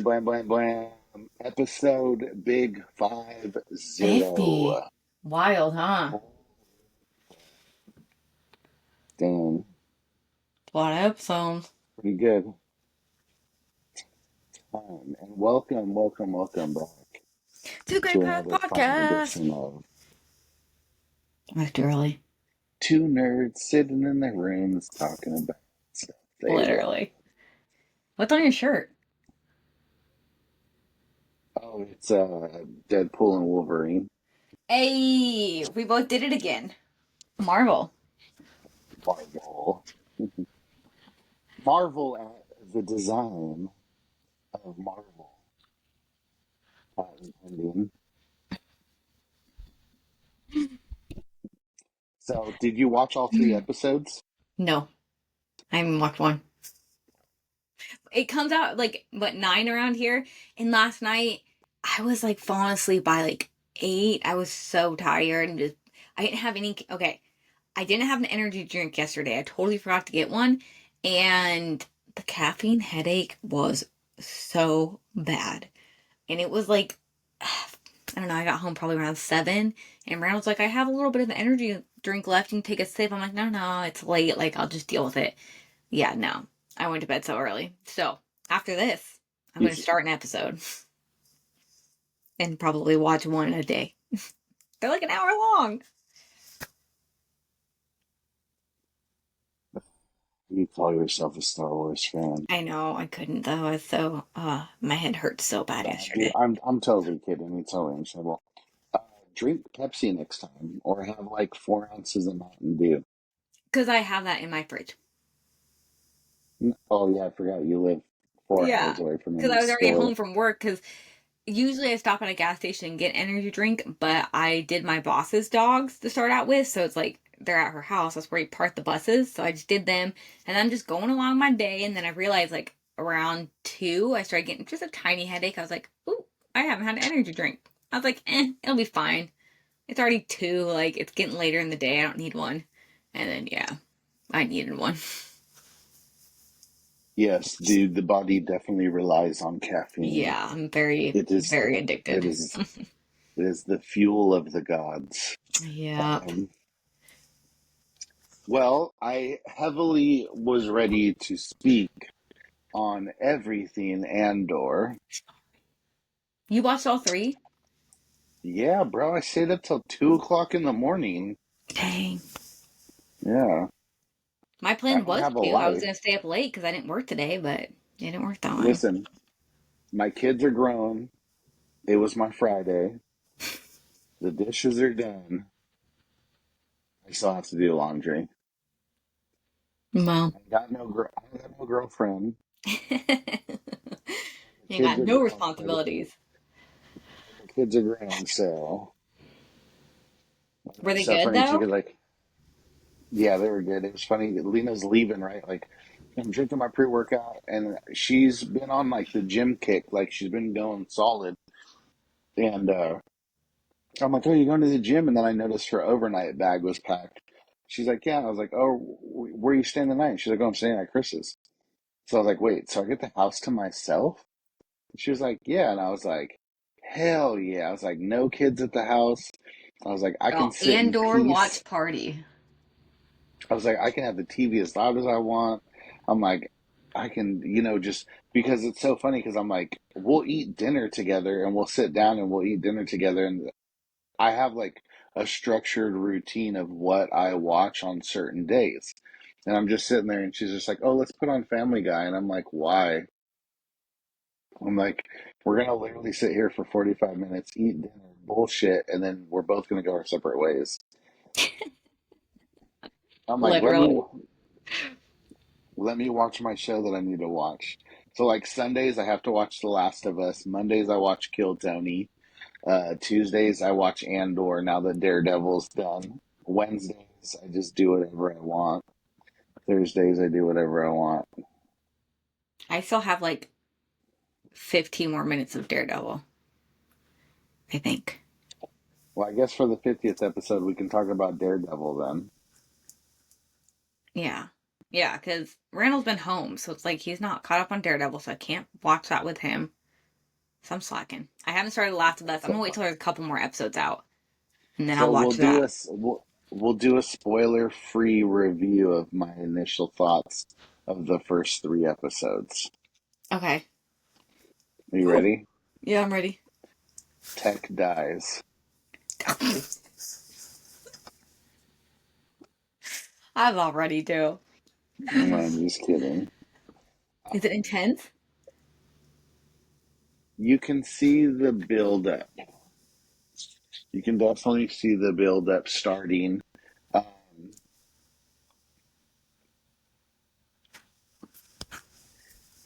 Blam, blam, blam. Episode Big 50. 50. Wild, huh? Damn, A lot of episodes. pretty good time. And welcome back Two Great to Path another fine Podcast. edition of That's too early. two nerds sitting in their rooms talking about stuff they love. Literally. What's on your shirt? Oh, it's Deadpool and Wolverine. Hey, we both did it again. Marvel. Marvel. Marvel at the design of Marvel. Patent pending. So, did you watch all three episodes? No, I haven't watched one. It comes out like, what, 9 around here? And last night, I was like falling asleep by like 8. I was so tired and just, I didn't have any. Okay, I didn't have an energy drink yesterday. I totally forgot to get one. And the caffeine headache was so bad. And it was like, I don't know, I got home probably around 7. And Randall's like, I have a little bit of an energy drink left. You can take a sip. I'm like, no, it's late. Like, I'll just deal with it. Yeah, no. I went to bed so early. So after this, I'm You, going to start an episode and probably watch one a day. They're like an hour long. you call yourself a Star Wars fan. I know, I couldn't though. I was so, my head hurt so bad Dude, yesterday. I'm totally kidding. It's totally understandable. Drink Pepsi next time, or have like 4 ounces of Mountain Dew. Because I have that in my fridge. Oh yeah, I forgot you live 4 hours Yeah. away from Because any I was already store. home from work. Because usually I stop at a gas station and get energy drink, but I did my boss's dogs to start out with, so it's like they're at her house. That's where we park the buses. So I just did them, and I'm just going along my day, and then I realized like around 2, I started getting just a tiny headache. I was like, "Ooh, I haven't had an energy drink." I was like, it'll be fine. It's already 2, like it's getting later in the day. I don't need one. And then yeah, I needed one. Yes, dude, the body definitely relies on caffeine. Yeah, I'm very, It is, very it addicted. is, it is the fuel of the gods. Yeah. Um, well, I heavily was ready to speak on everything Andor. You watched all 3? Yeah, bro, I stayed up till 2 o'clock in the morning. Dang. Yeah, My I plan don't was have a to. I was life. going to stay up late because I didn't work today, but it didn't work that way. Listen, my kids are grown. It was my Friday. The dishes are done. I still have to do laundry. Well, I got no girlfriend. The you kids got are no grown. responsibilities. The kids are grown, so Were it's they so good funny. She though? could like, yeah, they were good. It was funny. Lena's leaving, right? Like, I'm drinking my pre-workout, and she's been on like the gym kick. Like, she's been going solid. And I'm like, "Oh, you going to the gym?" And then I noticed her overnight bag was packed. She's like, "Yeah." I was like, "Oh, where are you staying the night?" She's like, "Oh, I'm staying at Chris's." So I was like, "Wait, so I get the house to myself?" She was like, "Yeah." And I was like, "Hell yeah." I was like, "No kids at the house." I was like, "I can Girl, sit in Andor peace." watch party. I was like, "I can have the TV as loud as I want." I'm like, "I can, just because it's so funny because I'm like, we'll eat dinner together and we'll sit down and we'll eat dinner together. And I have like a structured routine of what I watch on certain days. And I'm just sitting there and she's just like, "Oh, let's put on Family Guy." And I'm like, "Why?" I'm like, "We're going to literally sit here for 45 minutes, eat dinner, bullshit, and then we're both going to go our separate ways." I'm like, Literally. let me watch my show that I need to watch. So like Sundays I have to watch The Last of Us. Mondays I watch Kill Tony. Tuesdays I watch Andor now that Daredevil's done. Wednesdays I just do whatever I want. Thursdays I do whatever I want. I still have like 15 more minutes of Daredevil, I think. Well, I guess for the 50th episode we can talk about Daredevil then. Yeah. Yeah, because Randall's been home, so it's like he's not caught up on Daredevil, so I can't watch that with him. So I'm slacking. I haven't started Last of Us. I'm So gonna wait till there's a couple more episodes out, and then I'll so watch that. we'll do a spoiler free review of my initial thoughts of the first three episodes. Okay. Are you ready? Yeah, I'm ready. Tech dies. I'm all ready too. No, I'm just kidding. Is it intense? You can see the build up. You can definitely see the build up starting. Um,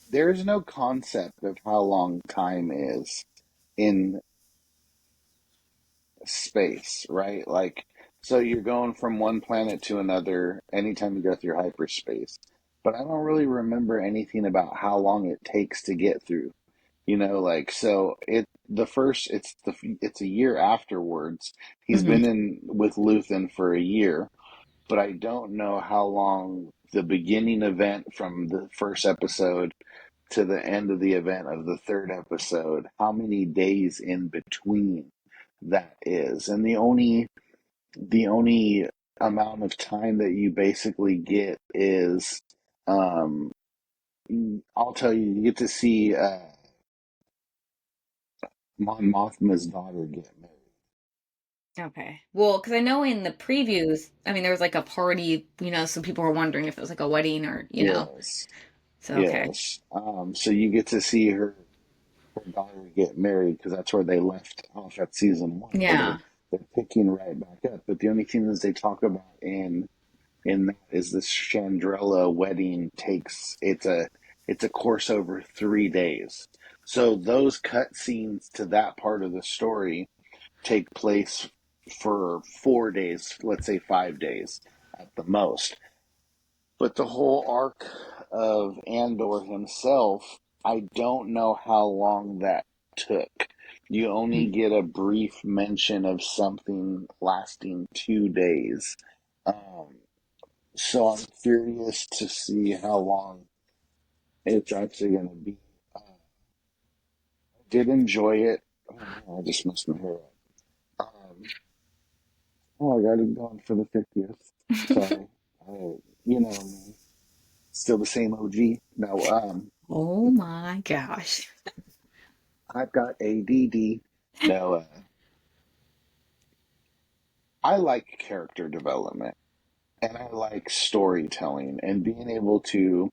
there is no concept of how long time is in space, right? Like, so you're going from one planet to another anytime you go through hyperspace. But I don't really remember anything about how long it takes to get through. Like so it's a year afterwards. He's Hmm. been in with Luthen for a year, but I don't know how long the beginning event from the first episode to the end of the event of the third episode, how many days in between that is. And the only amount of time that you basically get is um I'll tell you, you get to see Mon Mothma's daughter get married. Okay. Well, because I know in the previews, I mean, there was like a party, so people were wondering if it was like a wedding or. Yes, So, okay. yes. So you get to see her daughter get married because that's where they left off at season one. Well, they're Yeah. they're picking right back up. But the only thing is they talk about in that is this Chandrella wedding takes it's a course over 3 days. So those cut scenes to that part of the story take place for 4 days, let's say 5 days at the most. But the whole arc of Andor himself, I don't know how long that took. You only Mm. get a brief mention of something lasting 2 days. Um, so I'm curious to see how long it's actually going to be. Did enjoy it. Oh man, I just messed my hair up. Oh, I got it going for the 50th. Sorry. You know me. Still the same OG. No, Oh my gosh. I've got ADD. No, I like character development and I like storytelling and being able to,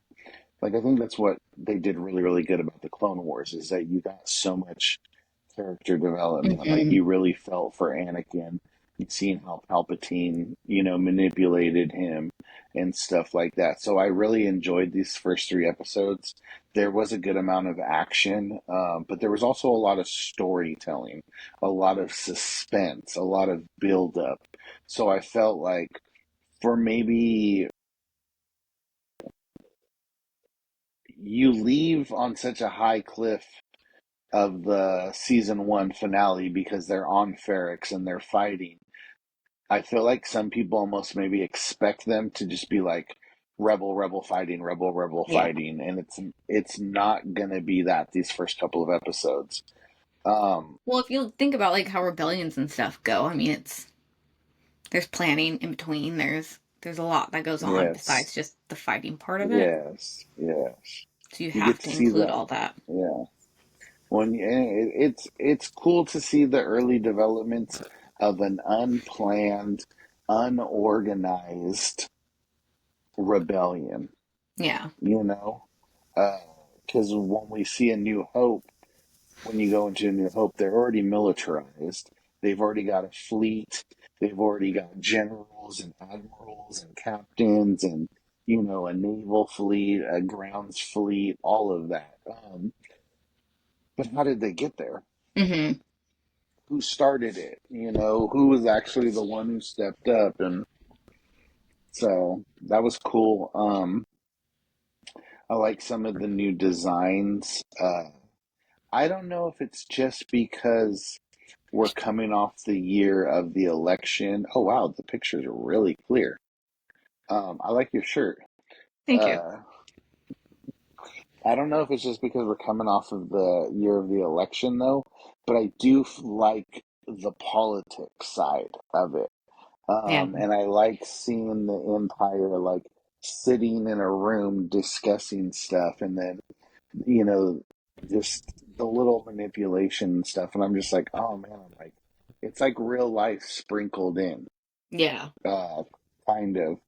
like, I think that's what they did really, really good about the Clone Wars is that you got so much character development. Like Hmm. you really felt for Anakin. You'd seen how Palpatine, manipulated him and stuff like that. So I really enjoyed these first three episodes. There was a good amount of action, but there was also a lot of storytelling, a lot of suspense, a lot of build up. So I felt like for maybe you leave on such a high cliff of the season one finale because they're on Ferrix and they're fighting. I feel like some people almost maybe expect them to just be like rebel rebel Yeah. fighting, and it's not gonna be that these first couple of episodes. Um, Well, if you think about like how rebellions and stuff go, I mean, there's planning in between. There's a lot that goes on yes, besides just the fighting part of it. yes, yes. So you You get have to to see include that. all that. Yeah, it's cool to see the early developments of an unplanned, unorganized rebellion. Yeah. You know, because when we see a New Hope, when you go into a New Hope, they're already militarized. They've already got a fleet. They've already got generals and admirals and captains and a naval fleet, a grounds fleet, all of that. But how did they get there? Hmm. Who started it? Who was actually the one who stepped up? And so that was cool. I like some of the new designs. I don't know if it's just because we're coming off the year of the election. Oh wow, the pictures are really clear. I like your shirt. Thank you. Uh, I don't know if it's just because we're coming off of the year of the election, though, but I do like the politics side of it. Yeah. And I like seeing the Empire like sitting in a room discussing stuff, and then you know just the little manipulation and stuff. And I'm just like, oh man, I'm like, it's like real life sprinkled in, Yeah. uh, kind of.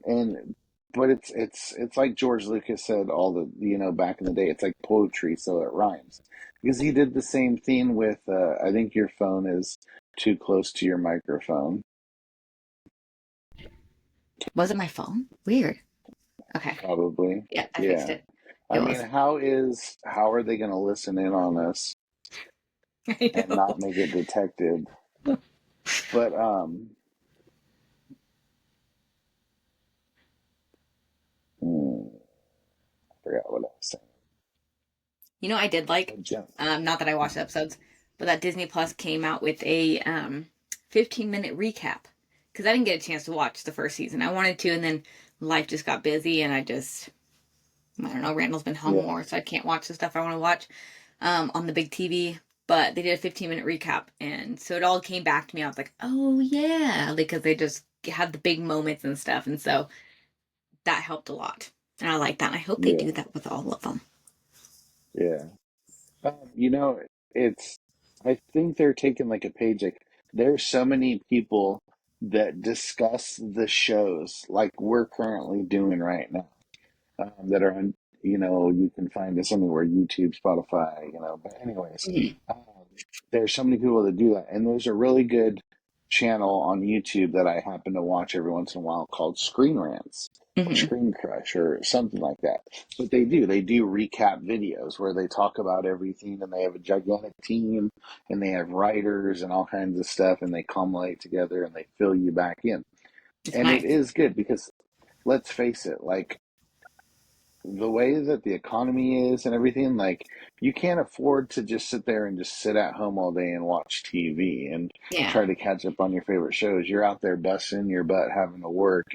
And but it's like George Lucas said all the back in the day. It's like poetry, so it rhymes. Because he did the same thing with. I think your phone is too close to your microphone. Was it my phone? Weird. Okay. Probably. Yeah, I fixed Yeah. it. It I mean, was. how are they going to listen in on us I and know. not make it detected? But I forgot what I was saying. You know, I did like, But Jim, not that I watched the episodes, but that Disney Plus came out with a 15-minute recap because I didn't get a chance to watch the first season. I wanted to, and then life just got busy, and I don't know, Randall's been home yeah, more, so I can't watch the stuff I want to watch on the big TV. But they did a 15-minute recap, and so it all came back to me. I was like, oh yeah, because they just had the big moments and stuff, and so that helped a lot. And I like that. And I hope they do yeah, that with all of them. yeah. You know, it's. I think they're taking like a page. Like, there's so many people that discuss the shows like we're currently doing right now. That are on, you can find us anywhere, YouTube, Spotify, but anyways, Mm-hmm. um, there's so many people that do that. And there's a really good channel on YouTube that I happen to watch every once in a while called Screen Rants or Mm-hmm. Screen Crush or something like that. But they do recap videos where they talk about everything, and they have a gigantic team, and they have writers and all kinds of stuff, and they culminate together and they fill you back in. It's And it nice. is good because let's face it, like the way that the economy is and everything, like you can't afford to just sit there and just sit at home all day and watch TV and Yeah. try to catch up on your favorite shows. You're out there busting your butt having to work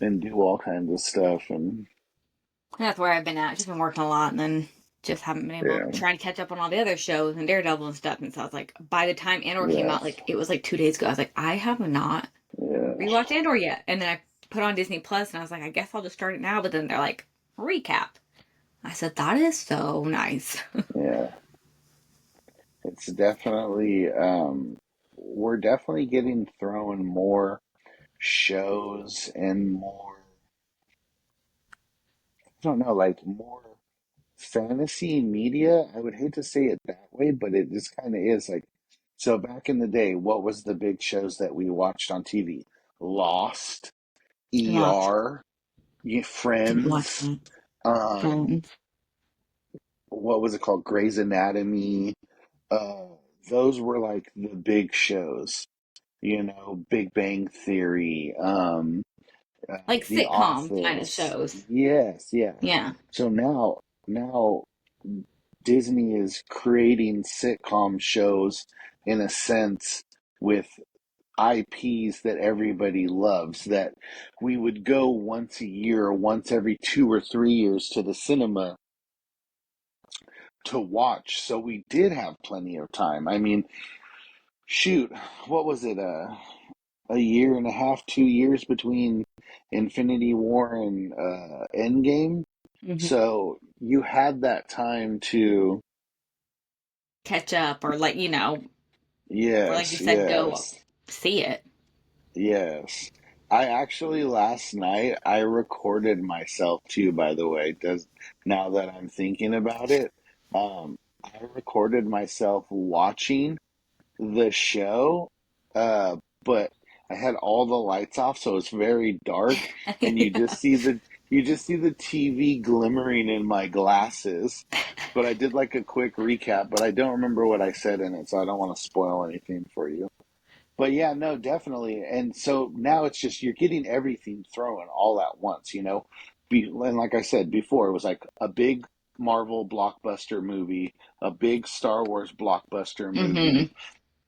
and do all kinds of stuff and That's where I've been at. Just been working a lot and then just haven't been able yeah, trying to catch up on all the other shows and Daredevil and stuff. And so I was like, by the time Andor came out, yes, like it was like 2 days ago, I was like, I have not yeah, rewatched Andor yet. And then I put on Disney Plus and I was like, I guess I'll just start it now. But then they're like, recap. I said, that is so nice. yeah. It's definitely we're definitely getting thrown more shows and more, I don't know, like more fantasy media. I would hate to say it that way, but it just kind of is. Like, so back in the day, what was the big shows that we watched on TV? Lost, Lost. ER, Didn't watch Friends, that. um, Friends. what was it called? Grey's Anatomy. Uh, those were like the big shows, Big Bang Theory, Like The sitcom kind of Office. shows. Yes, yeah. Yeah. So now Disney is creating sitcom shows in a sense with IPs that everybody loves, that we would go once a year or once every 2 or 3 years to the cinema to watch. So we did have plenty of time. I mean, shoot, what was it? A year and a half, 2 years between Infinity War and Endgame. Hmm. So you had that time to, Catch up or like, or like you yes, said, go yes. see it. Yes. I actually last night I recorded myself too, by the way. Does Now that I'm thinking about it, I recorded myself watching the show, uh, but I had all the lights off, so it's very dark, and Yeah. you just see the TV glimmering in my glasses. But I did like a quick recap, but I don't remember what I said in it, so I don't want to spoil anything for you. But yeah, no, definitely. And so now it's just you're getting everything thrown all at once, and like I said before, it was like a big Marvel blockbuster movie, a big Star Wars blockbuster Hmm. movie.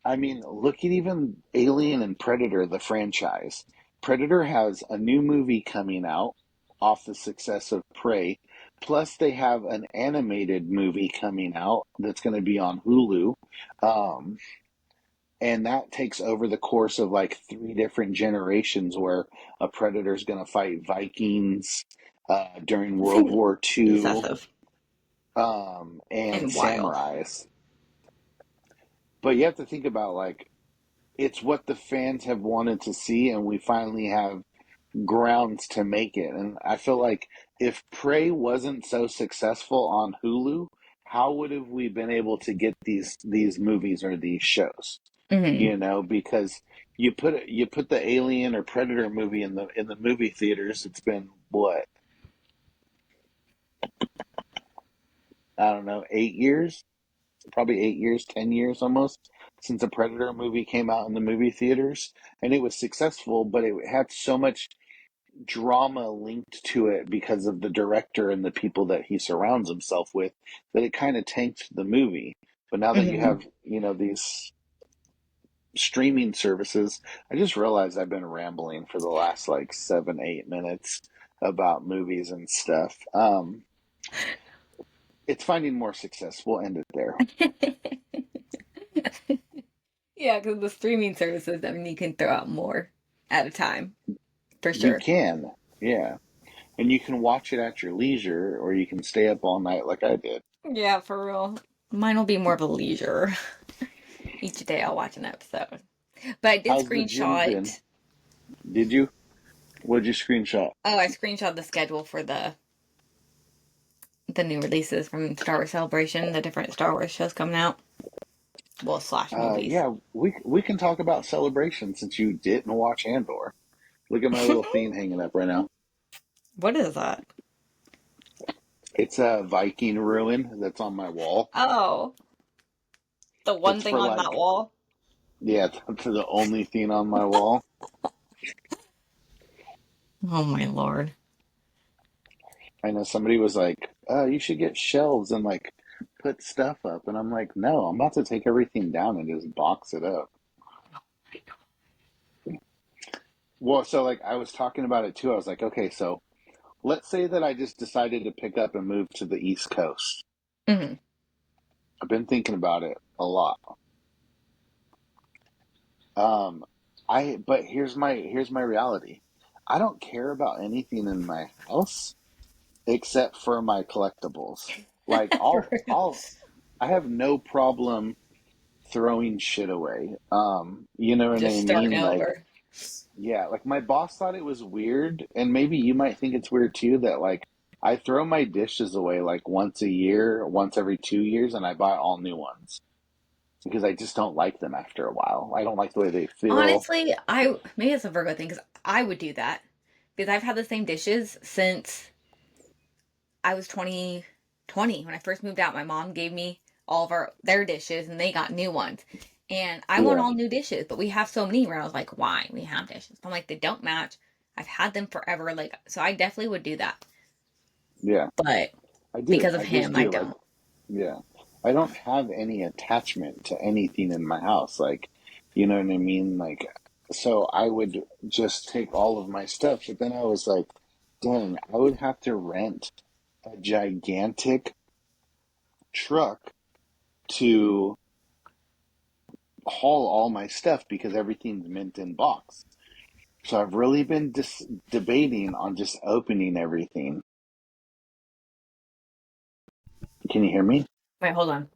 I mean, look at even Alien and Predator, the franchise. Predator has a new movie coming out off the success of Prey. Plus, they have an animated movie coming out that's going to be on Hulu. Um, and that takes over the course of like three different generations where a predator's going to fight Vikings during That World seems War II, excessive and and wild. samurais. But you have to think about like it's what the fans have wanted to see, and we finally have grounds to make it. And I feel like if Prey wasn't so successful on Hulu, how would have we been able to get these movies or these shows? Hmm. You know, because you put the Alien or Predator movie in the movie theaters. It's been what, I don't know, 8 years, probably 8 years, 10 years almost since a Predator movie came out in the movie theaters, and it was successful, but it had so much drama linked to it because of the director and the people that he surrounds himself with that it kind of tanked the movie. But now that you Hmm. have, these streaming services, I just realized I've been rambling for the last like 7, 8 minutes about movies and stuff. It's finding more success. We'll end it there. Yeah, because the streaming services, I mean, you can throw out more at a time, for You sure. can, yeah. And you can watch it at your leisure, or you can stay up all night like I did. Yeah, for real. Mine will be more of a leisure. Each day I'll watch an episode. But I did How's the gym been? screenshot. Did you? What'd you screenshot? Oh, I screenshot the schedule for the new releases from Star Wars Celebration, the different Star Wars shows coming out. Well, slash movies. Yeah, we can talk about Celebration since you didn't watch Andor. Look at my little theme hanging up right now. What is that? It's a Viking ruin that's on my wall. Oh, the one It's thing for on that like, wall. yeah, it's the only thing on my wall. Oh my lord. I know somebody was like, "Oh, you should get shelves and like put stuff up," and I'm like, "No, I'm about to take everything down and just box it up." Well, so like I was talking about it too. I was like, okay, so let's say that I just decided to pick up and move to the East Coast. Hmm. I've been thinking about it a lot. Um, but here's my reality. I don't care about anything in my house except for my collectibles. Like I have no problem throwing shit away. You know what Just I starting mean? Like, over. yeah, like my boss thought it was weird, and maybe you might think it's weird too, that like I throw my dishes away like once a year, once every 2 years, and I buy all new ones because I just don't like them after a while. I don't like the way they feel. Honestly, I maybe it's a Virgo thing because I would do that because I've had the same dishes since I was 2020 when I first moved out. My mom gave me all of their dishes and they got new ones. And I want Yeah, all new dishes, but we have so many where I was like, why? We have dishes. I'm like, they don't match. I've had them forever. Like, so I definitely would do that. yeah, But I do. because of I just him, I do. Like, don't. yeah, I don't have any attachment to anything in my house. Like, you know what I mean? Like, so I would just take all of my stuff, but then I was like, dang, I would have to rent a gigantic truck to haul all my stuff because everything's mint in box. So I've really been debating on just opening everything. Can you hear me? Wait, hold on.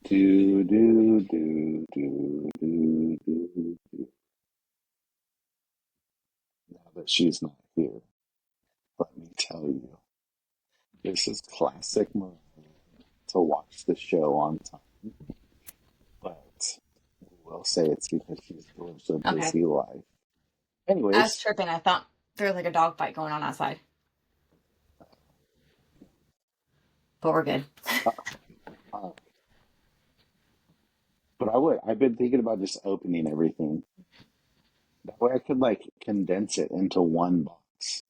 Do do do do do do. Now that she's not here, let me tell you, this is classic Mariah to watch the show on time. But we will say it's because she's lives a Okay. busy life. I was Anyways, tripping. I thought there was like a dog fight going on outside, but we're good. uh, uh, but I've been thinking about just opening everything. That way I could like condense it into one box.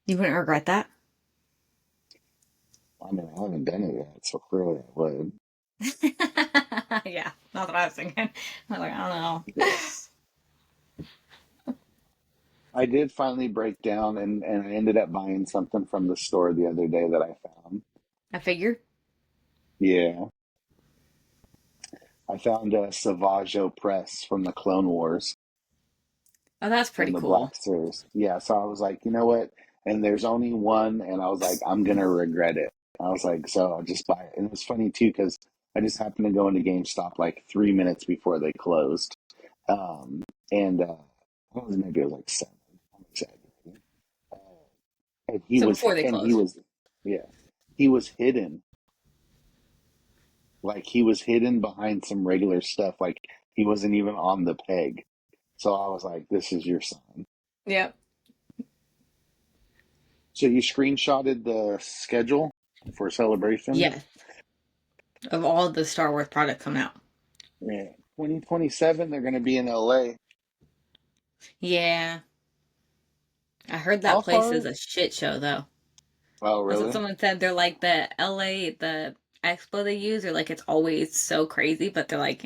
You wouldn't regret that? I mean, I haven't done it yet, so clearly I would. Yeah, that's what I was thinking. I was like, I don't know. Yeah. I did finally break down, and I ended up buying something from the store the other day that I found. I figure. Yeah, I found a Savaggio press from the Clone Wars Oh, that's from pretty the cool. Black Series. Yeah, so I was like, you know what? And there's only one, and I was like, I'm gonna regret it. I was like, so I'll just buy it. And it was funny too because I just happened to go into GameStop like 3 minutes before they closed, um, and maybe it was like seven. I'm exaggerating. And he So was, before they and he close. was, yeah, he was hidden. Like he was hidden behind some regular stuff. Like he wasn't even on the peg. So I was like, this is your sign. Yep. So you screenshotted the schedule for celebration? Yes. Of all the Star Wars products coming out. Yeah. 2027, they're going to be in LA. Yeah. I heard that How place is far? a shit show though. Oh, That's what really? someone said. They're like the LA, the expo they use, or like it's always so crazy, but they're like,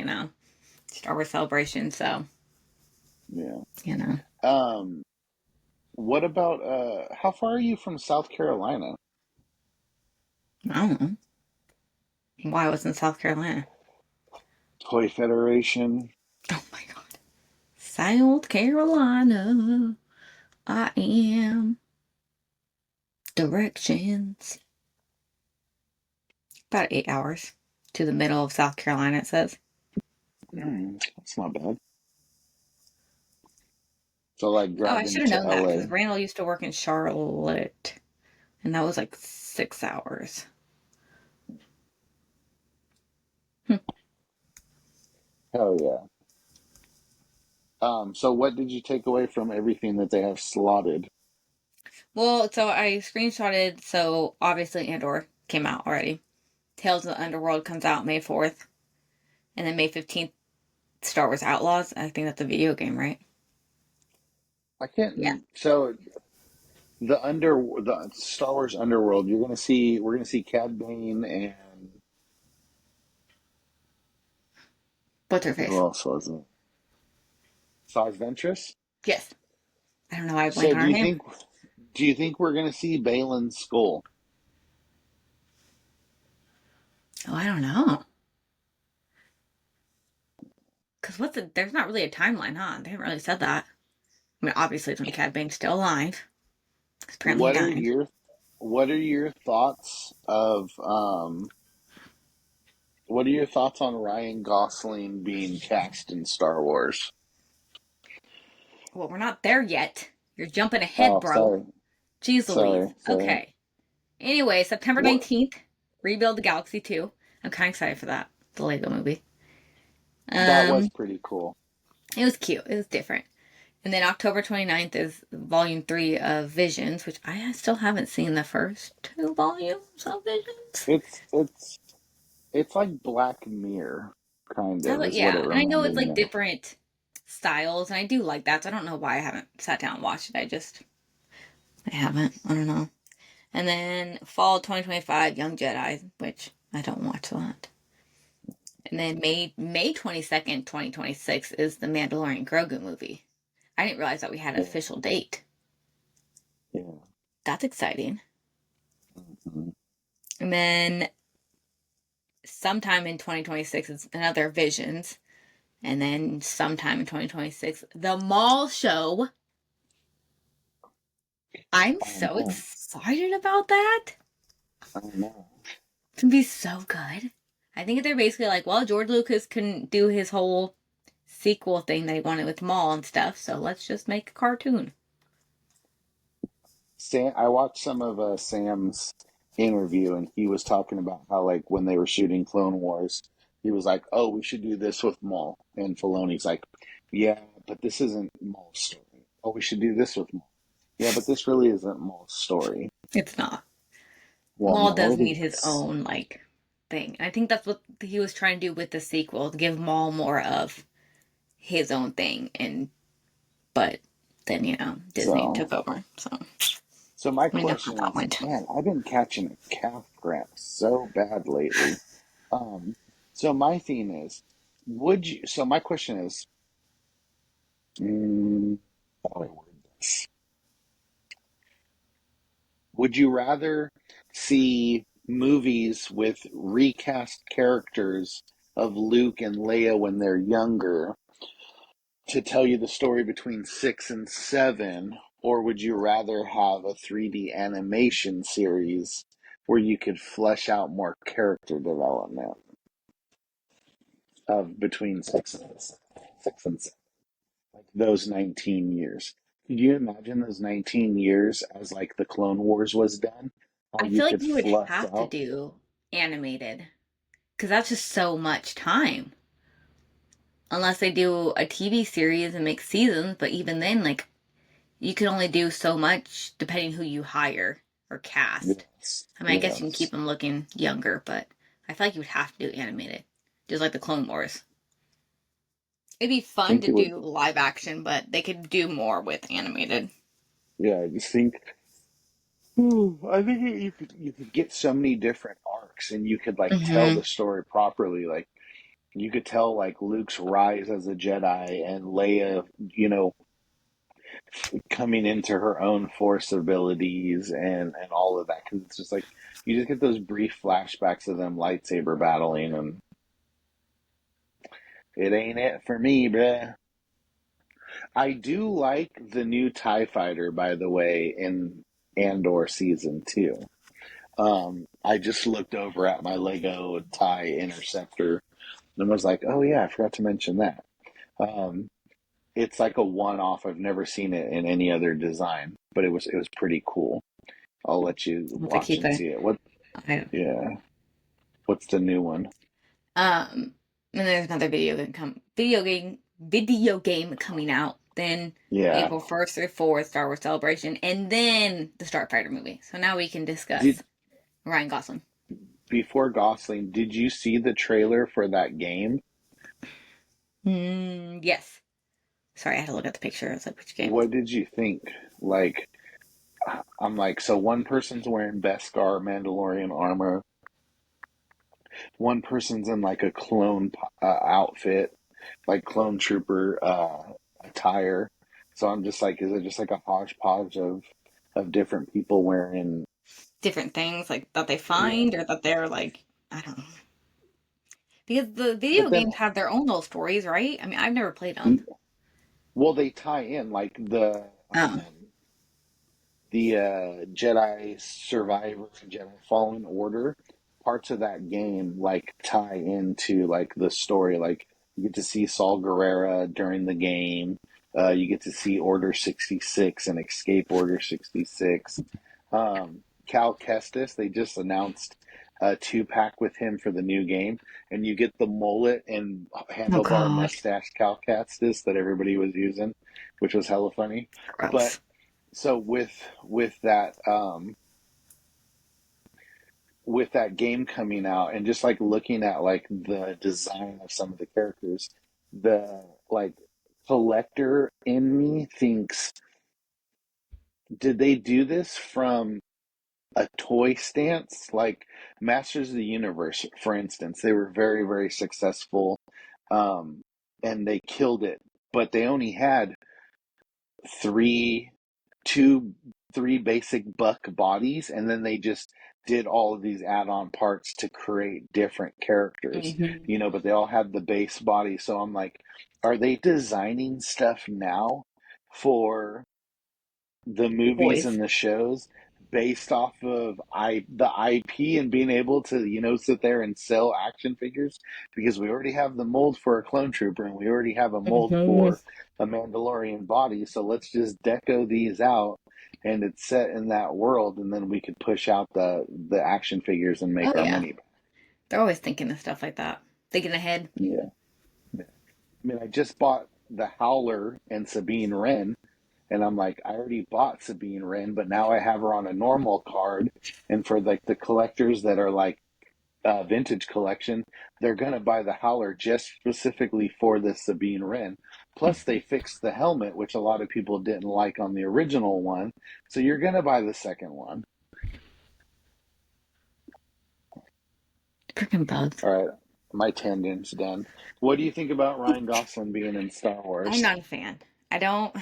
Star Wars celebration, so Yeah. you know. Um, what about how far are you from South Carolina? I don't know. Why I was in South Carolina. Toy Federation. Oh my god. South Carolina. I am. Directions. About 8 hours to the middle of South Carolina, it says. That's not bad. So like Oh, I should driving have to known that LA. because Randall used to work in Charlotte, and that was like 6 hours. Hmm. Hell yeah. So what did you take away from everything that they have slotted? Well, so I screenshotted. So obviously, Andor came out already. Tales of the Underworld comes out May 4th, and then May 15th, Star Wars Outlaws. I think that's a video game, right? I Yeah. can't. So the Star Wars Underworld, we're gonna see Cad Bane and What's her who face? else was it? Saz Ventress. Yes. I don't know why I blank So on her name. do you think we're gonna see Balin's skull? Oh, I don't know. Because there's not really a timeline, huh? They haven't really said that. I mean, obviously, it's when Cad Bane's still alive. Because apparently he What are died. your thoughts of what are your thoughts on Ryan Gosling being cast in Star Wars? Well, we're not there yet. You're jumping ahead, Oh, bro. Jeez Louise. sorry. Okay. Anyway, September What 19th, Rebuild the Galaxy 2. I'm kind of excited for that. The Lego movie. that was Um, pretty cool. it was cute. It was different. And then October 29th is Volume 3 of Visions, which I still haven't seen the first two volumes of Visions. It's like Black Mirror, kind of, is what it Yeah, and I know it's reminded like me of. different styles, and I do like that. So I don't know why I haven't sat down and watched it. I haven't. I don't know. And then fall 2025, Young Jedi, which I don't watch that. And then May 22nd, 2026 is the Mandalorian Grogu movie. I didn't realize that we had an Yeah, official date. yeah. That's exciting. Mhm. And then sometime in 2026 is another Visions. And then sometime in 2026, the Mall Show. I'm I don't so know. excited about that. I don't know. It's gonna be so good. I think they're basically like, well, George Lucas couldn't do his whole sequel thing that he wanted with Maul and stuff, so let's just make a cartoon. I watched some of Sam's interview, and he was talking about how, like, when they were shooting Clone Wars, he was like, "Oh, we should do this with Maul," and Filoni's like, "Yeah, but this isn't Maul's story. Oh, we should do this with Maul. Yeah, but this really isn't Maul's story." It's not. Well, Maul no, does it need his is. own like thing. I think that's what he was trying to do with the sequel, to give Maul more of his own thing and but then, Disney So, took over. So so my we know how question that is, went. man, I've been catching a calf cramp so bad lately. Um, so my theme is, would you? So my question is, mm, how do I word Would you rather see movies with recast characters of Luke and Leia when they're younger to tell you the story between 6 and 7, or would you rather have a 3D animation series where you could flesh out more character development of between 6 and 7, like those 19 years? Could you imagine those 19 years as like the Clone Wars was done? How I you feel like could you would flush have to out. do animated because that's just so much time. Unless they do a TV series and make seasons, but even then, like, you can only do so much depending who you hire or cast. Yes, I mean, I guess you can keep yes. them looking younger, but I feel like you would have to do animated, just like the Clone Wars. It'd be I fun think to it would. do live action, but they could do more with animated. Yeah, I just think. I think you could get so many different arcs, and you could like tell Mm-hmm. the story properly. Like you could tell like Luke's rise as a Jedi and Leia, coming into her own Force abilities and all of that. Because it's just like you just get those brief flashbacks of them lightsaber battling, and it ain't it for me, bruh. I do like the new TIE fighter, by the way, in Andor season 2. I just looked over at my Lego TIE Interceptor and was like, "Oh yeah, I forgot to mention that." Um, it's like a one-off. I've never seen it in any other design, but it was pretty cool. I'll let you I'll have to watch keep and it. see it. What? I, Yeah. What's the new one? and there's another video game coming out. Then Yeah. April 1st through 4th, Star Wars Celebration, and then the Starfighter movie. So now we can Did discuss Ryan Gosling. Before Gosling, did you see the trailer for that game? Yes. Sorry, I had to look at the picture. I was like, which game? What did you think? Like, I'm like, so one person's wearing Beskar Mandalorian armor, one person's in like a clone outfit, like clone trooper attire. So I'm just like, is it just like a hodgepodge of different people wearing? Different things like that they Yeah, find or that they're like, I don't know. Because the but video then, games have their own little stories, right? I mean, I've never played them. well, they tie in like Oh. the Jedi Survivor, Jedi Fallen Order, parts of that game like tie into like the story. Like you get to see Saul Guerrera during the game. You get to see Order 66 and Escape Order 66. Cal Kestis, they just announced a 2-pack with him for the new game, and you get the mullet and Oh handlebar God. mustache Cal Kestis that everybody was using, which was hella funny. But Gross. so with that game coming out and just like looking at like the design of some of the characters, the like collector in me thinks, did they do this from a toy stance? Like Masters of the Universe, for instance, they were very, very successful, um, and they killed it, but they only had three two three basic buck bodies, and then they just did all of these add-on parts to create different characters, Mm-hmm. but they all had the base body. So I'm like, are they designing stuff now for the movies Boys. and the shows based off of the IP and being able to sit there and sell action figures, because we already have the mold for a clone trooper and we already have a mold Mm-hmm. for a Mandalorian body, so let's just deco these out and it's set in that world, and then we could push out the action figures and Oh make our yeah. money back. They're always thinking of stuff like that. Thinking ahead. Yeah. I mean, I just bought the Howler and Sabine Wren, and I'm like, I already bought Sabine Wren, but now I have her on a normal card. And for like the collectors that are like vintage collection, they're gonna buy the Howler just specifically for this Sabine Wren. Plus, they fixed the helmet, which a lot of people didn't like on the original one. So you're gonna buy the second one. Freaking bugs. All right, my tangent's done. What do you think about Ryan Gosling being in Star I'm Wars? not a fan. I don't.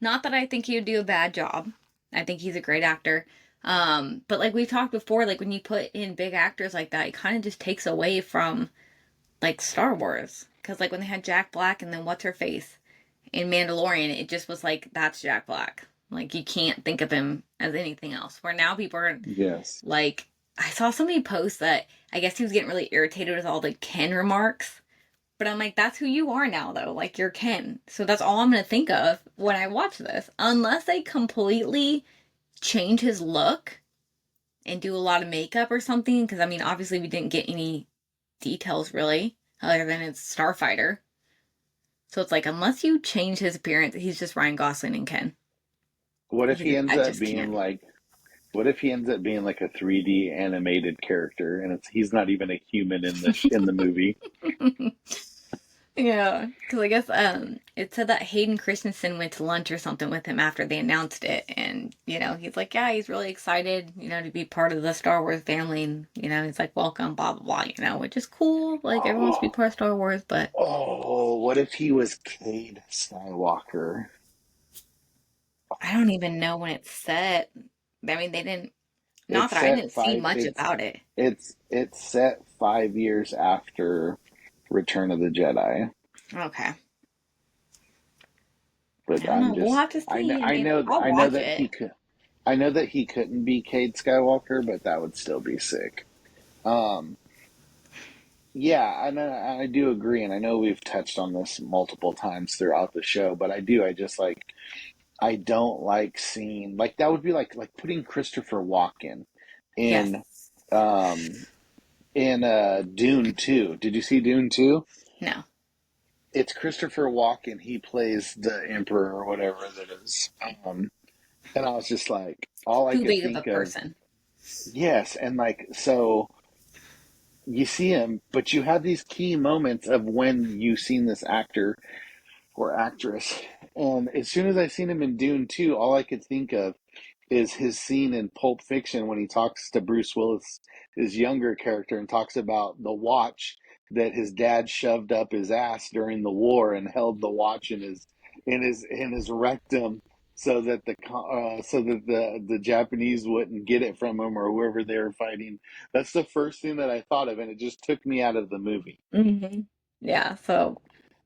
Not that I think he would do a bad job. I think he's a great actor. But like we've talked before, like when you put in big actors like that, it kind of just takes away from like Star Wars. Because like when they had Jack Black and then what's her face in Mandalorian, it just was like that's Jack Black. Like you can't think of him as anything else. Where now people are Yes. like, I saw somebody post that I guess he was getting really irritated with all the Ken remarks. But I'm like, that's who you are now, though. Like, you're Ken. So that's all I'm going to think of when I watch this. Unless they completely change his look and do a lot of makeup or something. Because, I mean, obviously, we didn't get any details really, other than it's Starfighter. So it's like, unless you change his appearance, he's just Ryan Gosling and Ken. What if he ends I up just being can't. like what if he ends up being like a 3D animated character and he's not even a human in the movie? Yeah, because I guess it said that Hayden Christensen went to lunch or something with him after they announced it, and he's like, yeah, he's really excited, to be part of the Star Wars family, and he's like, welcome, blah blah blah, which is cool. Like everyone wants to be Oh, part of Star Wars, but oh, what if he was Cade Skywalker? I don't even know when it's set. I mean, they didn't. Not It's that I set didn't see five. much about it. It's set 5 years after Return of the Jedi. Okay, I But don't know. I'm We'll just have to see. I I mean, know I'll I know watch that it. he could. I know that he couldn't be Cade Skywalker, but that would still be sick. Um, yeah, I do agree, and I know we've touched on this multiple times throughout the show, but I just like I don't like seeing like that would be like putting Christopher Walken in Yes. um Dune 2. Did you see Dune 2? No. It's Christopher Walken. He plays the Emperor or whatever that is. And I was just like, all I Too could big of a think of, person. yes, and like so you see him, but you have these key moments of when you've seen this actor or actress. And as soon as I seen him in Dune 2, all I could think of is his scene in Pulp Fiction when he talks to Bruce Willis, his younger character, and talks about the watch that his dad shoved up his ass during the war and held the watch in his rectum so that the Japanese wouldn't get it from him or whoever they were fighting. That's the first thing that I thought of, and it just took me out of the movie. Yeah, so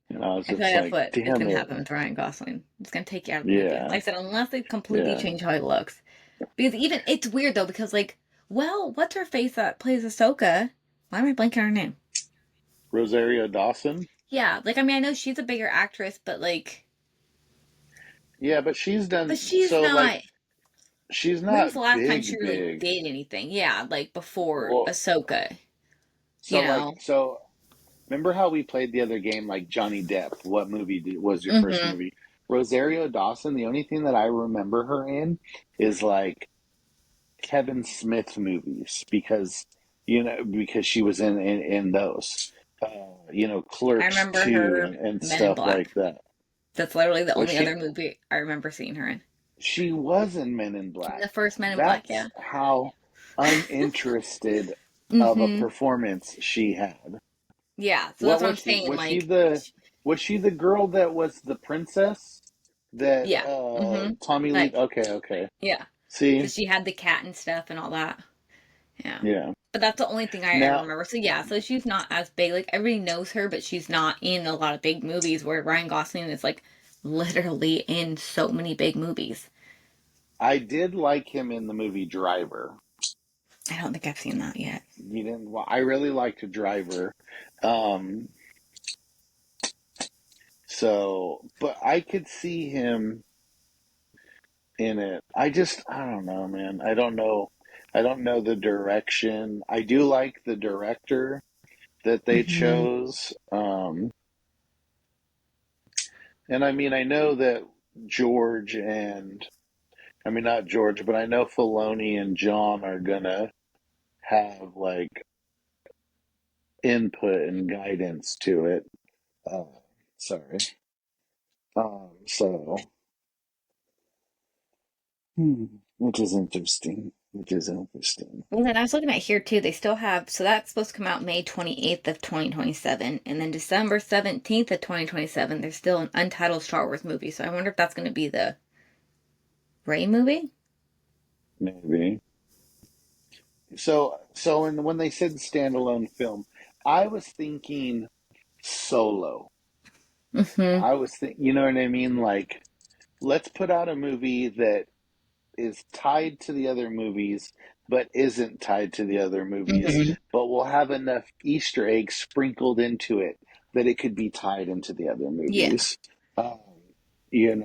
And I was I feel like just that's like, what is damn going to it. happen with Ryan Gosling. It's going to take you out of the movie. Yeah, Like I said, unless they completely yeah. change how he looks. Because even, it's weird though, because like, well, what's her face that plays Ahsoka? Why am I blanking on her name? Rosario Dawson. Yeah, like, I mean, I know she's a bigger actress, but like, Yeah, but she's but done she's so like not. she's When was the not last time she big, really big. did anything? Yeah, like before Well, Ahsoka, you so like know? so remember how we played the other game like Johnny Depp? What was your first Mm-hmm. movie? Rosario Dawson, the only thing that I remember her in is like Kevin Smith movies because she was in those. I Clerks remember 2 her and Men in stuff like Black. that. That's literally the Was only other she movie I remember seeing her in. she was in Men in The Black. first Men in Black, That's yeah. how uninterested of a Mm-hmm. performance she had. Yeah, so What that's what I'm was she? saying. Like, Was she the girl that was the princess that yeah. Mm-hmm. Tommy Lee? Like, Okay, okay. yeah. See, Because she had the cat and stuff and all that. Yeah. yeah. But that's the only thing I ever Now, remember. So yeah, so she's not as big. Like everybody knows her, but she's not in a lot of big movies where Ryan Gosling is like literally in so many big movies. I did like him in the movie Driver. I don't think I've seen that yet. You didn't? Well, I really liked Driver. Um, but I could see him in it. I don't know, man. I don't know. I don't know the direction. I do like the director that they Hmm. chose. And I mean, I know that George and I mean not George, but I know Filoni and John are gonna have like input and guidance to it. Uh, sorry. So, which is interesting. Which is interesting. Well, then I was looking at here too. They still have, so that's supposed to come out May 28th of 2027, and then December 17th of 2027. There's still an untitled Star Wars movie. So I wonder if that's going to be the Ray movie? maybe. So, and when they said standalone film, I was thinking Solo. Mm-hmm. You know what I mean? Like, let's put out a movie that is tied to the other movies, but isn't tied to the other movies, Mm-hmm. but will have enough Easter eggs sprinkled into it that it could be tied into the other Yeah. movies. Um, and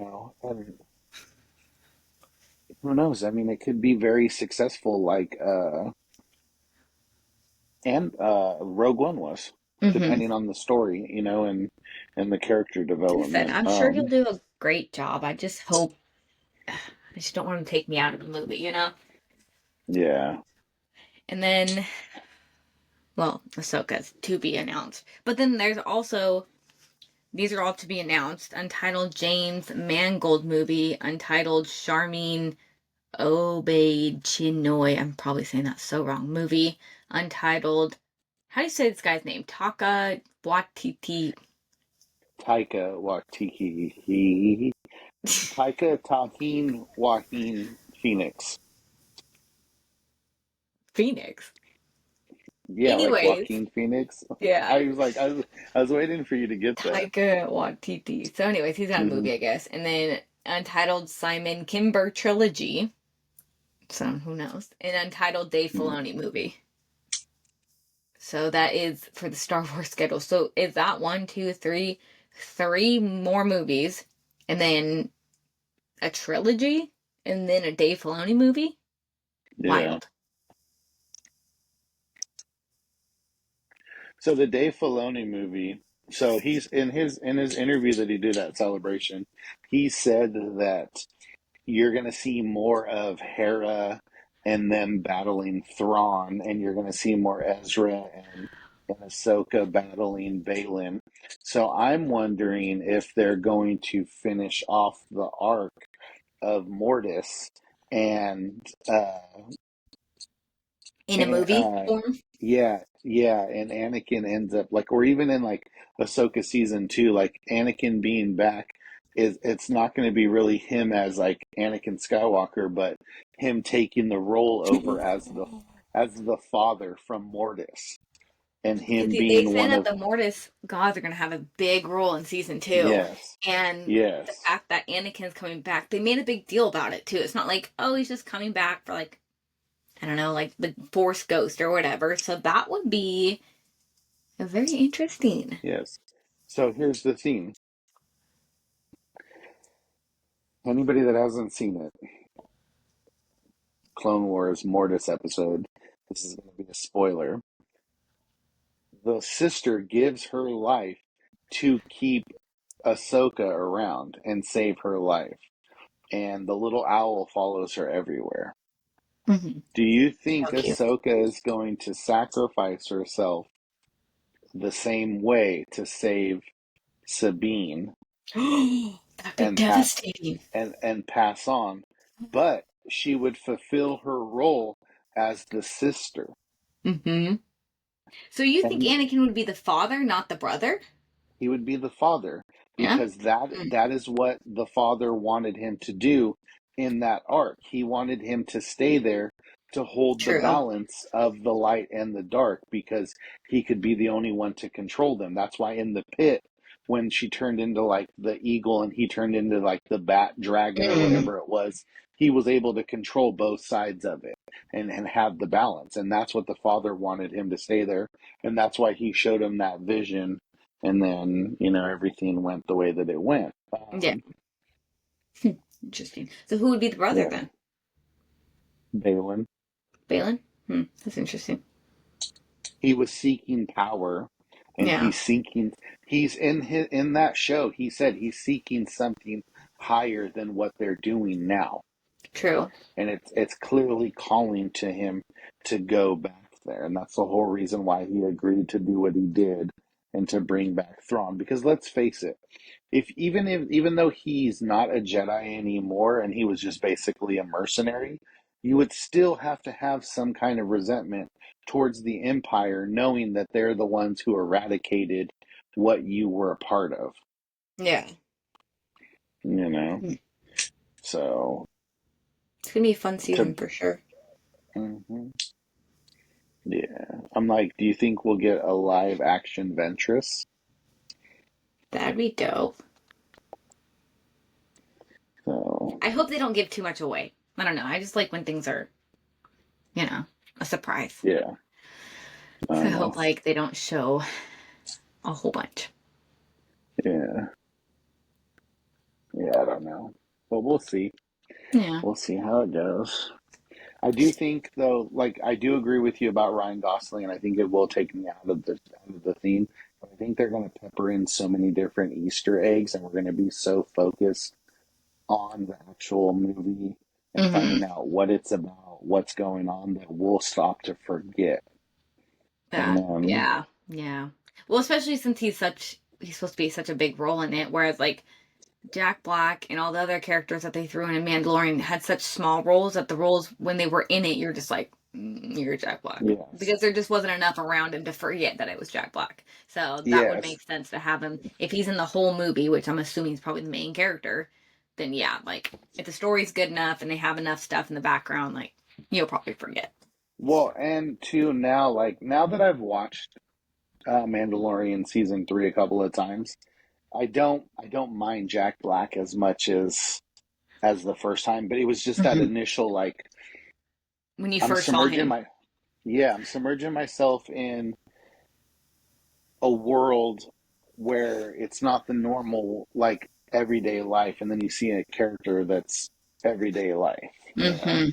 who knows? I mean, it could be very successful, like and Rogue One was, Mm-hmm. depending on the story, and the character Like I said, development. I'm sure he'll do a great job. I just hope. I just don't want him to take me out of the movie, you know? Yeah, And then, well, Ahsoka's to be announced. But then there's also, these are all to be announced, Untitled James Mangold movie, Untitled Charmin Obey Chinoy. I'm probably saying that so wrong. Movie, Untitled, how do you say this guy's name? Taka Watiti Taika Waititi, Taika Tahin Joaquin Phoenix. Phoenix. Yeah, like Anyways, Joaquin Phoenix. yeah. I was waiting for you to get that. Taika Waititi. So, anyways, he's got a Hmm. movie, I guess. And then Untitled Simon Kimber Trilogy. So, who knows? An Untitled Dave Filoni movie. So, that is for the Star Wars schedule. So, is that one, two, three more movies, and then a trilogy, and then a Dave Filoni movie? Yeah. Wild. So the Dave Filoni movie. So he's in his interview that he did at Celebration. He said that you're going to see more of Hera and them battling Thrawn, and you're going to see more Ezra and Ahsoka battling Balin. So I'm wondering if they're going to finish off the arc of Mortis and In a and movie form? yeah, and Anakin ends up like, or even in like Ahsoka season 2, like Anakin being back is it's not going to be really him as like Anakin Skywalker, but him taking the role over as the father from Mortis, and Because him they being said one that of the Mortis gods are going to have a big role in season two. yes, And the yes, fact that Anakin's coming back, they made a big deal about it too. It's not like, oh, he's just coming back for like, I don't know, like the Force Ghost or whatever. So that would be very interesting. yes. So here's the thing: anybody that hasn't seen it, Clone Wars Mortis episode, this is going to be a spoiler. The sister gives her life to keep Ahsoka around and save her life, and the little owl follows her everywhere. Mm-hmm. Do you think So cute. Ahsoka is going to sacrifice herself the same way to save Sabine That'd be and pass devastating. and pass on, but she would fulfill her role as the sister? Mm-hmm. So you think And Anakin would be the father, not the brother? he would be the father, Yeah. because that Mm. that is what the father wanted him to do in that arc. He wanted him to stay there to hold the True. balance of the light and the dark, because he could be the only one to control them. That's why in the pit, when she turned into like the eagle and he turned into like the bat dragon or Mm. whatever it was, he was able to control both sides of it and have the balance. And that's what the father wanted him to stay there. And that's why he showed him that vision, and then everything went the way that it went. Yeah. Interesting. So who would be the brother Yeah, then? Balin. Balin? That's interesting. He was seeking power, and Yeah. he's in that show. He said he's seeking something higher than what they're doing now, True. and it's clearly calling to him to go back there, and that's the whole reason why he agreed to do what he did and to bring back Thrawn. Because let's face it, even though he's not a Jedi anymore and he was just basically a mercenary, you would still have to have some kind of resentment towards the Empire, knowing that they're the ones who eradicated what you were a part of. Yeah. You know, Hmm. so It's gonna be a fun To season for sure. hmm yeah, I'm like, do you think we'll get a live action Ventress? That'd be dope. So I hope they don't give too much away. I don't know. I just like when things are, you know, a surprise. yeah, I So I don't hope know. like they don't show a whole bunch. Yeah, yeah, I don't know, but we'll see. Yeah. We'll see how it goes. I do think though, like I do agree with you about Ryan Gosling, and I think it will take me out of the theme. But I think they're going to pepper in so many different Easter eggs, and we're going to be so focused on the actual movie and Mm-hmm. finding out what it's about, what's going on, that we'll stop to forget. And That. then, Yeah. Yeah. Well, especially since he's supposed to be such a big role in it, whereas like Jack Black and all the other characters that they threw in Mandalorian had such small roles that the roles when they were in it, you're just like, you're Jack Black yes, because there just wasn't enough around him to forget that it was Jack Black. So that would yes. make sense to have him if he's in the whole movie, which I'm assuming is probably the main character. Then yeah, like if the story's good enough and they have enough stuff in the background, like you'll probably forget. Well, and two now, like now that I've watched Mandalorian season three a couple of times, I don't mind Jack Black as much as the first time, but it was just that Hmm. initial like When you I'm first saw submerging him. my yeah, I'm submerging myself in a world where it's not the normal like everyday life, and then you see a character that's everyday life, you know. Hmm.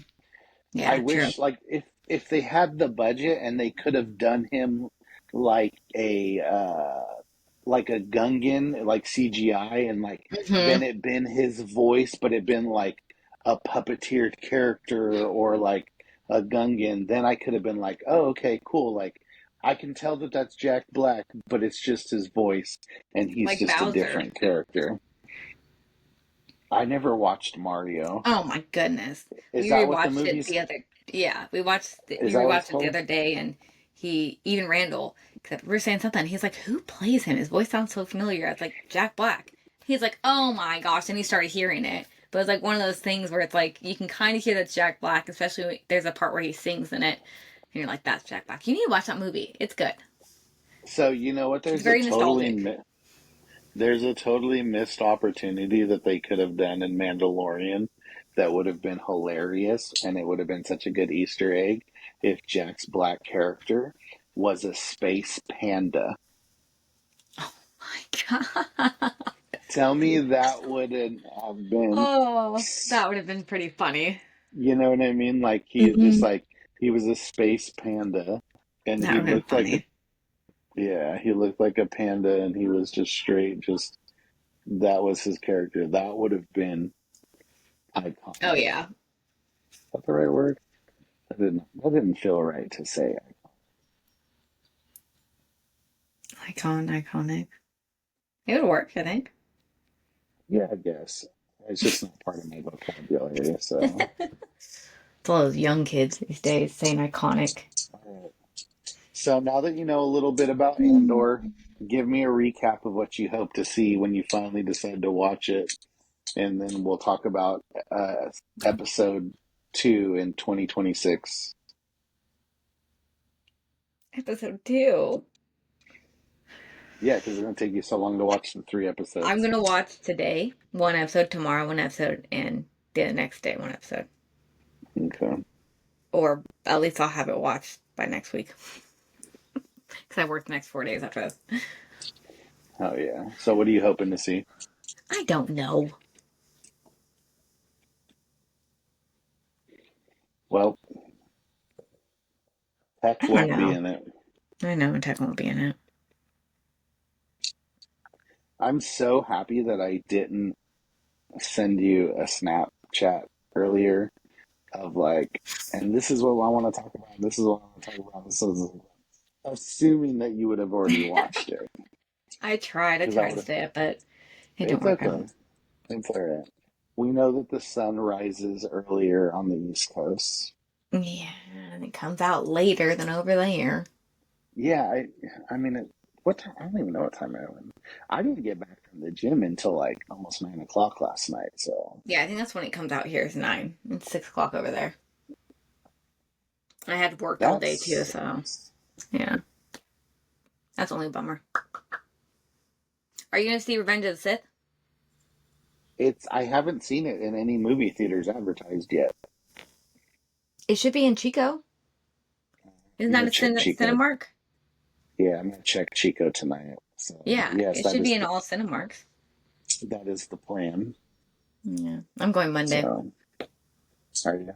I Yeah, true. wish like if they had the budget and they could have done him like like a Gungan, like CGI, and like Hmm. then it been his voice, but it been like a puppeteered character or like a Gungan, then I could have been like, oh, okay, cool. Like I can tell that that's Jack Black, but it's just his voice, and he's Like just a Bowser. different character. I never watched Mario. Oh my goodness. Is We that what the rewatched it movie's? the other yeah, Is we that what it's rewatched it the called? other day and he even Randall except we were saying something. He's like, "Who plays him? His voice sounds so familiar." I was like, "Jack Black." He's like, "Oh my gosh." And he started hearing it. But it's like one of those things where it's like you can kind of hear that's Jack Black, especially when there's a part where he sings in it. And you're like, "That's Jack Black." You need to watch that movie. It's good. So you know what? It's very nostalgic. There's a totally missed opportunity that they could have done in Mandalorian that would have been hilarious, and it would have been such a good Easter egg if Jack's black character was a space panda. Oh my god. Tell me that wouldn't have been, Oh, that would have been pretty funny. you know what I mean? Like he just Hmm. like he was a space panda, and That he would have looked been like a funny. yeah, he looked like a panda, and he was just straight, just that was his character. That would have been Oh iconic. yeah. Is that the right word? That didn't feel right to say. Iconic. It would work, I think. Yeah, I guess. It's just not part of my vocabulary. So, It's all those young kids these days saying iconic. alright. So now that you know a little bit about Andor, give me a recap of what you hope to see when you finally decide to watch it, and then we'll talk about episode two in 2026. Episode 2. Yeah, because it's going to take you so long to watch the three I'm episodes. gonna watch today, one episode, tomorrow, one episode, and the next day, one episode. Okay. Or at least I'll have it watched by next week. Because I work the next 4 days after this. Oh yeah. So what are you hoping to see? I don't know. Well, Tech I don't won't be know. in it. I know Tech won't be in it. I'm so happy that I didn't send you a Snapchat earlier of like, and this is what I want to talk about. This is what I want to talk about. This is assuming that you would have already watched it I because I tried would to have. stay up, but it didn't It's work out. okay. It's all right. We know that the sun rises earlier on the East Coast. Yeah, and it comes out later than over there. Yeah, I mean, what time? I don't even know what time I went. I didn't get back from the gym until like almost 9 o'clock last night. So Yeah, I think that's when it comes out here is 9. It's 6 o'clock over there. I had worked all day too, that's so yeah. That's only a bummer. Are you gonna see Revenge of the Sith? it's. I haven't seen it in any movie theaters advertised yet. It should be in Chico. Isn't I'm that gonna a check Chico. Cinemark? Yeah, I'm gonna check Chico tonight. So Yeah, yes, it should be in all Cinemarks. that is the plan. Yeah, I'm going Monday. So sorry.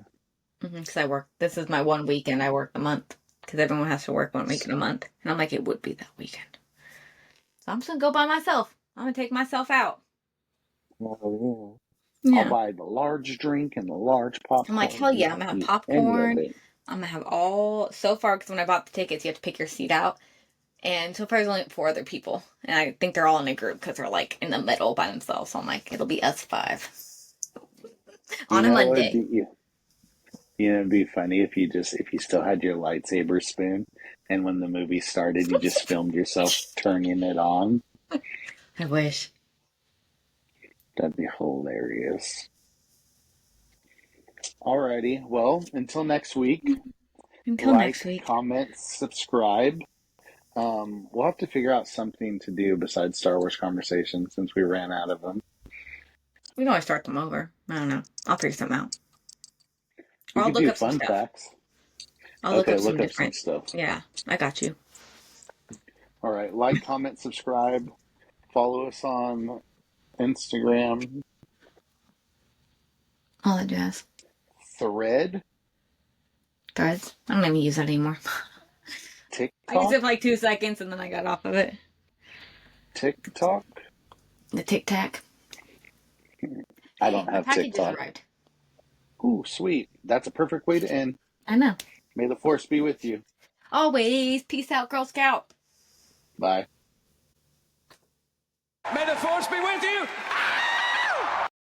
Because I work. This is my one weekend. I work the month because everyone has to work 1 week in a month, and I'm like, it would be that weekend. So I'm just gonna go by myself. I'm gonna take myself out. Oh, yeah. I'll Yeah. buy the large drink and the large I'm like, popcorn, hell and yeah, I'm I'll gonna have eat any of popcorn. it. I'm gonna have all so far because when I bought the tickets, you have to pick your seat out. And so far, there's only 4 other people. And I think they're all in a group because they're like in the middle by themselves. So I'm like, it'll be us 5 You on a know, it'd Monday. be it'd be funny if you still had your lightsaber spoon, and when the movie started, you just filmed yourself turning it on. I wish. That'd be hilarious. Alrighty, well, until next week, Until next like, week. comment, subscribe. We'll have to figure out something to do besides Star Wars conversation since we ran out of them. We can always start them over. I don't know. I'll figure something out. Or We I'll could look do up some fun stuff. facts. I'll look Okay, up some look up some different. stuff. Yeah, I got you. All right, like, comment, subscribe. Follow us on Instagram, All that jazz. Thread, Threads. I don't even use that anymore. I used it TikTok, for like 2 seconds and then I got off of it. TikTok. The Tic Tac. I Hey, don't my have package has TikTok. arrived. Ooh, sweet. That's a perfect way to end. I know. May the force be with you. Always. Peace out, Girl Scout. Bye. May the force be with you.